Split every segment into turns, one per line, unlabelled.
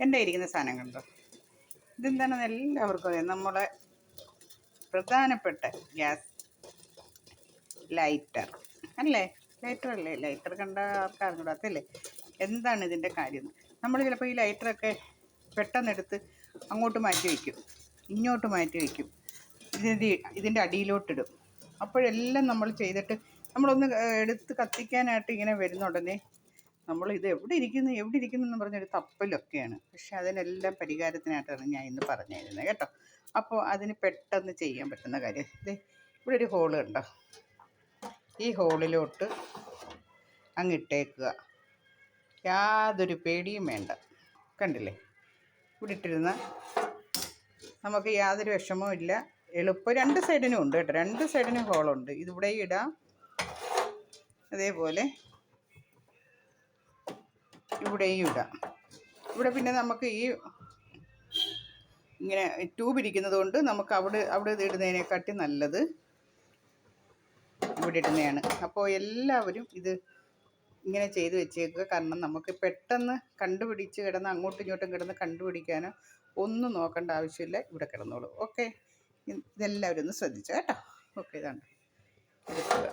എൻ്റെ ഇരിക്കുന്ന സാധനം കണ്ടോ? ഇതെന്താണെന്ന് എല്ലാവർക്കും അറിയാം. നമ്മളെ പ്രധാനപ്പെട്ട ഗ്യാസ് ലൈറ്റർ അല്ലേ? ലൈറ്റർ അല്ലേ? ലൈറ്റർ കണ്ട ആർക്കറിഞ്ഞൂടാത്തല്ലേ എന്താണ് ഇതിൻ്റെ കാര്യം? നമ്മൾ ചിലപ്പോൾ ഈ ലൈറ്ററൊക്കെ പെട്ടെന്നെടുത്ത് അങ്ങോട്ട് മാറ്റി വയ്ക്കും, ഇങ്ങോട്ട് മാറ്റി വയ്ക്കും, ഇതിൻ്റെ അടിയിലോട്ടിടും. അപ്പോഴെല്ലാം നമ്മൾ ചെയ്തിട്ട് നമ്മളൊന്ന് എടുത്ത് കത്തിക്കാനായിട്ട് ഇങ്ങനെ വരുന്ന ഉടനെ നമ്മൾ ഇത് എവിടെ ഇരിക്കുന്നു എന്ന് പറഞ്ഞൊരു തപ്പലൊക്കെയാണ്. പക്ഷെ അതിനെല്ലാം പരിഹാരത്തിനായിട്ടാണ് ഞാൻ ഇന്ന് പറഞ്ഞു തരുന്നത് കേട്ടോ. അപ്പോൾ അതിന് പെട്ടെന്ന് ചെയ്യാൻ പറ്റുന്ന കാര്യം, ഇവിടെ ഒരു ഹോള് കണ്ടോ? ഈ ഹോളിലോട്ട് അങ്ങിട്ടേക്കുക. യാതൊരു പേടിയും വേണ്ട. കണ്ടില്ലേ? ഇവിടെ ഇട്ടിരുന്ന നമുക്ക് യാതൊരു വിഷമവും ഇല്ല, എളുപ്പം. രണ്ട് സൈഡിനും ഉണ്ട് കേട്ടോ, രണ്ട് സൈഡിനും ഹോളുണ്ട്. ഇതിവിടെയും ഇടാം, അതേപോലെ ഇവിടെയും ഇടാം. ഇവിടെ പിന്നെ നമുക്ക് ഈ ഇങ്ങനെ ട്യൂബ് ഇരിക്കുന്നത് കൊണ്ട് നമുക്ക് അവിടെ ഇടുന്നതിനെക്കാട്ടി നല്ലത് ഇവിടെ ഇടുന്നതാണ്. അപ്പോൾ എല്ലാവരും ഇത് ഇങ്ങനെ ചെയ്ത് വെച്ചേക്കുക. കാരണം നമുക്ക് പെട്ടെന്ന് കണ്ടുപിടിച്ച് കിടന്ന് അങ്ങോട്ടും ഇങ്ങോട്ടും കിടന്ന് കണ്ടുപിടിക്കാനോ ഒന്നും നോക്കേണ്ട ആവശ്യമില്ല, ഇവിടെ കിടന്നോളൂ. ഓക്കെ, ഇതെല്ലാവരും ഒന്ന് ശ്രദ്ധിച്ചു കേട്ടോ. ഓക്കെ, ഇതാണ് എടുക്കുക,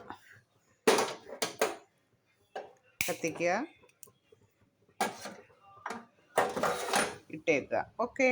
കത്തിക്കുക, ഇട്ടേക്കുക. ഓക്കെ.